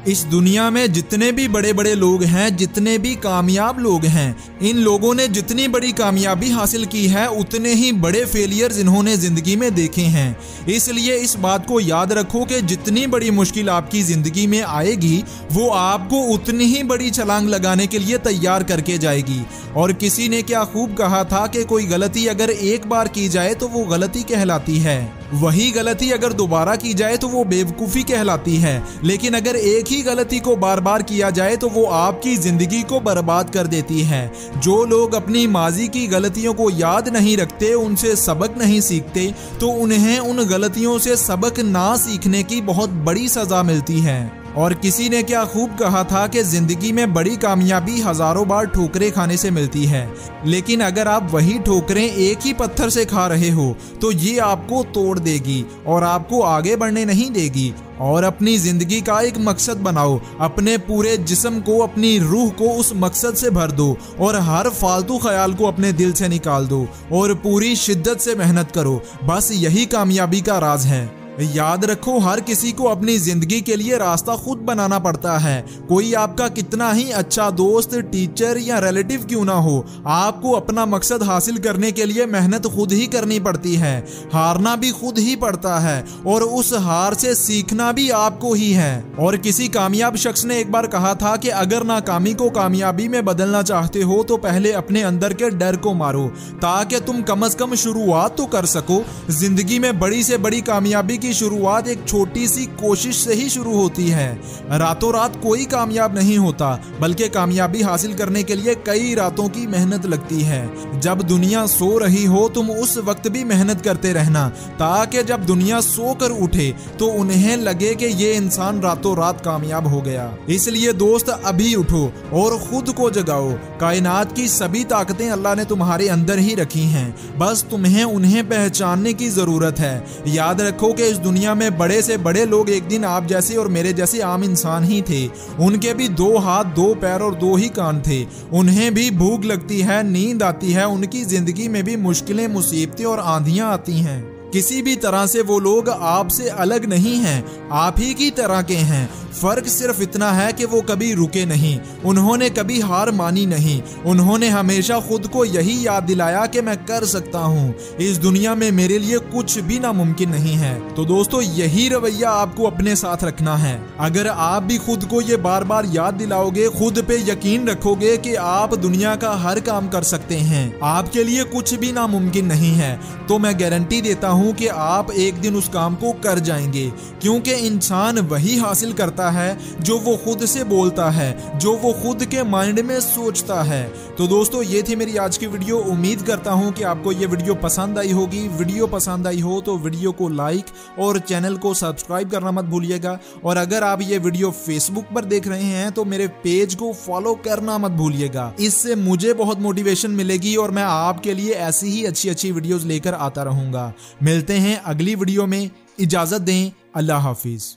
इस दुनिया में जितने भी बड़े बड़े लोग हैं, जितने भी कामयाब लोग हैं, इन लोगों ने जितनी बड़ी कामयाबी हासिल की है उतने ही बड़े फेलियर्स इन्होंने जिंदगी में देखे हैं। इसलिए इस बात को याद रखो कि जितनी बड़ी मुश्किल आपकी जिंदगी में आएगी वो आपको उतनी ही बड़ी छलांग लगाने के लिए तैयार करके जाएगी। और किसी ने क्या खूब कहा था कि कोई गलती अगर एक बार की जाए तो वो गलती कहलाती है, वही गलती अगर दोबारा की जाए तो वो बेवकूफ़ी कहलाती है। लेकिन अगर एक ही गलती को बार बार किया जाए तो वो आपकी जिंदगी को बर्बाद कर देती है। जो लोग अपनी माजी की गलतियों को याद नहीं रखते, उनसे सबक नहीं सीखते, तो उन्हें उन गलतियों से सबक ना सीखने की बहुत बड़ी सजा मिलती है। और किसी ने क्या खूब कहा था कि जिंदगी में बड़ी कामयाबी हजारों बार ठोकरें खाने से मिलती है, लेकिन अगर आप वही ठोकरें एक ही पत्थर से खा रहे हो तो ये आपको तोड़ देगी और आपको आगे बढ़ने नहीं देगी। और अपनी जिंदगी का एक मकसद बनाओ, अपने पूरे जिस्म को, अपनी रूह को उस मकसद से भर दो और हर फालतू ख्याल को अपने दिल से निकाल दो और पूरी शिद्दत से मेहनत करो। बस यही कामयाबी का राज है। याद रखो, हर किसी को अपनी जिंदगी के लिए रास्ता खुद बनाना पड़ता है। कोई आपका कितना ही अच्छा दोस्त, टीचर या रिलेटिव क्यों ना हो, आपको अपना मकसद हासिल करने के लिए मेहनत खुद ही करनी पड़ती है। हारना भी खुद ही पड़ता है और उस हार से सीखना भी आपको ही है। और किसी कामयाब शख्स ने एक बार कहा था कि अगर नाकामी को कामयाबी में बदलना चाहते हो तो पहले अपने अंदर के डर को मारो, ताकि तुम कम से कम शुरुआत तो कर सको। जिंदगी में बड़ी से बड़ी कामयाबी की शुरुआत एक छोटी सी कोशिश से ही शुरू होती है। रातों रात कोई कामयाब नहीं होता, बल्कि कामयाबी हासिल करने के लिए कई रातों की मेहनत लगती है। जब दुनिया सो रही हो तुम उस वक्त भी मेहनत करते रहना, ताकि जब दुनिया सो कर उठे तो उन्हें लगे कि ये इंसान रातों रात कामयाब हो गया। इसलिए दोस्त, अभी उठो और खुद को जगाओ। कायनात की सभी ताकतें अल्लाह ने तुम्हारे अंदर ही रखी हैं, बस तुम्हें उन्हें पहचानने की जरूरत है। याद रखो कि इस दुनिया में बड़े से बड़े लोग एक दिन आप जैसे और मेरे जैसे आम इंसान ही थे। उनके भी 2 हाथ, 2 पैर और 2 ही कान थे। उन्हें भी भूख लगती है, नींद आती है, उनकी जिंदगी में भी मुश्किलें, मुसीबतें और आंधियां आती हैं। किसी भी तरह से वो लोग आपसे अलग नहीं हैं, आप ही की तरह के हैं। फर्क सिर्फ इतना है कि वो कभी रुके नहीं, उन्होंने कभी हार मानी नहीं। उन्होंने हमेशा खुद को यही याद दिलाया कि मैं कर सकता हूँ, इस दुनिया में मेरे लिए कुछ भी नामुमकिन नहीं है। तो दोस्तों, यही रवैया आपको अपने साथ रखना है। अगर आप भी खुद को ये बार बार याद दिलाओगे, खुद पे यकीन रखोगे कि आप दुनिया का हर काम कर सकते हैं, आपके लिए कुछ भी नामुमकिन नहीं है, तो मैं गारंटी देता हूँ कि आप एक दिन उस काम को कर जाएंगे। क्योंकि इंसान वही हासिल करता है जो वो खुद से बोलता है, जो वो खुद के माइंड में सोचता है। तो दोस्तों, ये थी मेरी आज की वीडियो। उम्मीद करता हूं कि आपको ये वीडियो पसंद आई होगी। वीडियो पसंद आई हो तो वीडियो को लाइक और चैनल को सब्सक्राइब करना मत भूलिएगा। और अगर आप ये वीडियो फेसबुक पर देख रहे हैं तो मेरे पेज को फॉलो करना मत भूलिएगा। इससे मुझे बहुत मोटिवेशन मिलेगी और मैं आपके लिए ऐसी ही अच्छी अच्छी वीडियोस लेकर आता रहूंगा। मिलते हैं अगली वीडियो में। इजाजत दें। अल्लाह हाफिज।